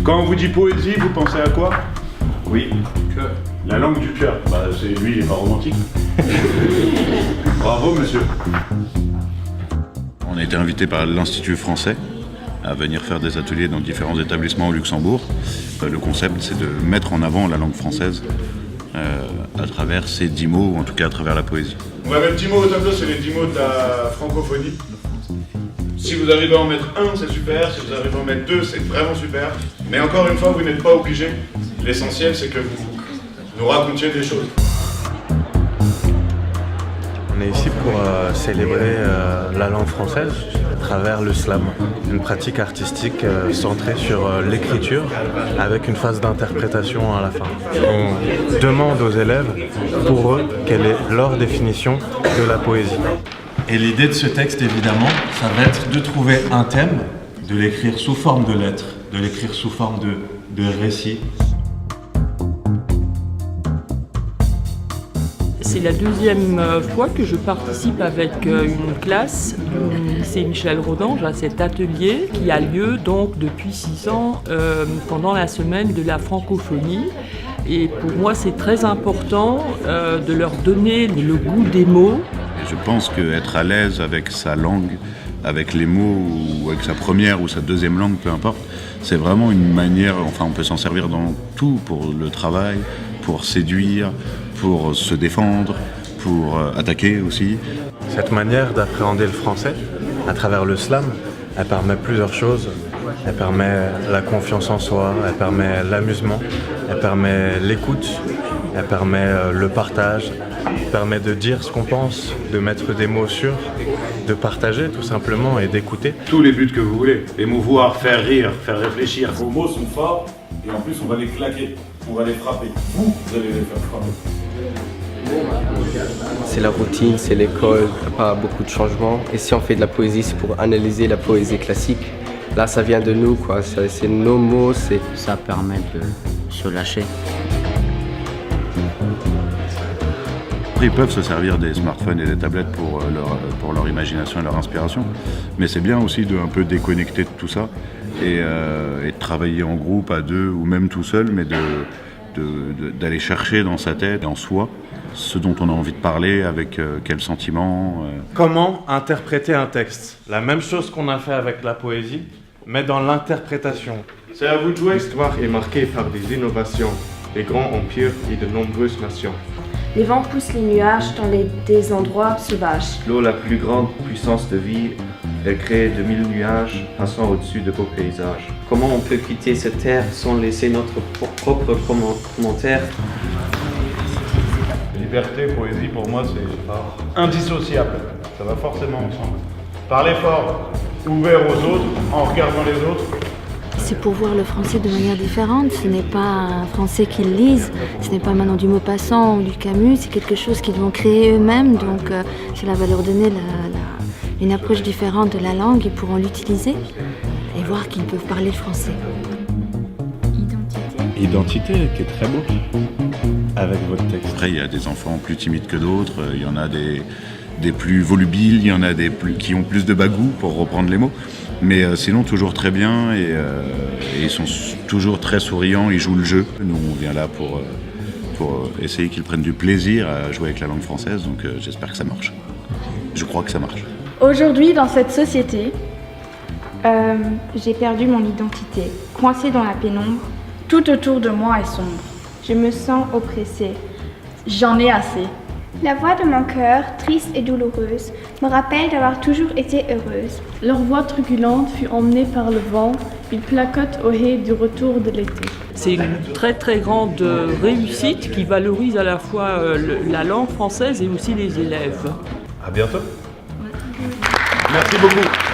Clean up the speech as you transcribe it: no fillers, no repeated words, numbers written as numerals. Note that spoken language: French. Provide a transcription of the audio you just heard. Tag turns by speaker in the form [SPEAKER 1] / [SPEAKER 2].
[SPEAKER 1] Quand on vous dit poésie, vous pensez à quoi?
[SPEAKER 2] Oui.
[SPEAKER 1] La langue du cœur. Bah, lui, il est pas romantique. Bravo, monsieur. On a été invité par l'Institut français à venir faire des ateliers dans différents établissements au Luxembourg. Le concept, c'est de mettre en avant la langue française à travers ces 10 mots, ou en tout cas à travers la poésie. On va mettre 10 mots au tableau, c'est les 10 mots de la francophonie. Si vous arrivez à en mettre un, c'est super. Si vous arrivez à en mettre deux, c'est vraiment super. Mais encore une fois, vous n'êtes pas obligé. L'essentiel, c'est que vous nous racontiez des choses.
[SPEAKER 3] On est ici pour célébrer la langue française à travers le slam, une pratique artistique centrée sur l'écriture avec une phase d'interprétation à la fin. On demande aux élèves, pour eux, quelle est leur définition de la poésie.
[SPEAKER 4] Et l'idée de ce texte, évidemment, ça va être de trouver un thème, de l'écrire sous forme de lettres, de l'écrire sous forme de récits.
[SPEAKER 5] C'est la deuxième fois que je participe avec une classe du lycée Michel Rodange à cet atelier qui a lieu donc depuis 6 ans pendant la semaine de la francophonie. Et pour moi, c'est très important de leur donner le goût des mots.
[SPEAKER 1] Je pense qu'être à l'aise avec sa langue, avec les mots, ou avec sa première ou sa deuxième langue, peu importe, c'est vraiment une manière, enfin on peut s'en servir dans tout, pour le travail, pour séduire, pour se défendre, pour attaquer aussi.
[SPEAKER 3] Cette manière d'appréhender le français à travers le slam, elle permet plusieurs choses. Elle permet la confiance en soi, elle permet l'amusement, elle permet l'écoute, elle permet le partage, elle permet de dire ce qu'on pense, de mettre des mots sur, de partager tout simplement et d'écouter.
[SPEAKER 1] Tous les buts que vous voulez, émouvoir, faire rire, faire réfléchir.
[SPEAKER 6] Vos mots sont forts et en plus on va les claquer, on va les frapper. Vous allez les faire frapper.
[SPEAKER 7] C'est la routine, c'est l'école, pas beaucoup de changements. Et si on fait de la poésie, c'est pour analyser la poésie classique. Là, ça vient de nous, quoi. C'est nos mots, c'est...
[SPEAKER 8] Ça permet de se lâcher.
[SPEAKER 1] Après, ils peuvent se servir des smartphones et des tablettes pour leur imagination et leur inspiration. Mais c'est bien aussi de un peu déconnecter de tout ça et de travailler en groupe, à deux ou même tout seul, mais d'aller chercher dans sa tête, en soi, ce dont on a envie de parler, avec quel sentiment.
[SPEAKER 3] Comment interpréter un texte? La même chose qu'on a fait avec la poésie, mais dans l'interprétation.
[SPEAKER 1] C'est à vous de jouer.
[SPEAKER 9] L'histoire est marquée par des innovations, des grands empires et de nombreuses nations.
[SPEAKER 10] Les vents poussent les nuages dans des endroits sauvages.
[SPEAKER 2] L'eau, la plus grande puissance de vie, elle crée de 1000 nuages passant au-dessus de beaux paysages.
[SPEAKER 11] Comment on peut quitter cette terre sans laisser notre propre commentaire?
[SPEAKER 1] Liberté, poésie, pour moi, c'est indissociable. Ça va forcément ensemble. Parler fort, ouvert aux autres, en regardant les autres.
[SPEAKER 12] C'est pour voir le français de manière différente. Ce n'est pas un français qu'ils lisent, ce n'est pas maintenant du Maupassant ou du Camus, c'est quelque chose qu'ils vont créer eux-mêmes. Donc cela va leur donner une approche différente de la langue. Ils pourront l'utiliser et voir qu'ils peuvent parler le français.
[SPEAKER 3] Identité qui est très beau avec votre texte.
[SPEAKER 1] Après, il y a des enfants plus timides que d'autres, il y en a des plus volubiles, il y en a qui ont plus de bagou, pour reprendre les mots. Mais sinon, toujours très bien et ils sont toujours très souriants, ils jouent le jeu. Nous, on vient là pour essayer qu'ils prennent du plaisir à jouer avec la langue française, donc j'espère que ça marche. Je crois que ça marche.
[SPEAKER 10] Aujourd'hui, dans cette société, j'ai perdu mon identité, coincée dans la pénombre. Tout autour de moi est sombre. Je me sens oppressée. J'en ai assez.
[SPEAKER 13] La voix de mon cœur, triste et douloureuse, me rappelle d'avoir toujours été heureuse.
[SPEAKER 14] Leur voix truculente fut emmenée par le vent. Ils placotent au haies du retour de l'été.
[SPEAKER 5] C'est une très très grande réussite qui valorise à la fois la langue française et aussi les élèves.
[SPEAKER 1] À bientôt. Merci beaucoup.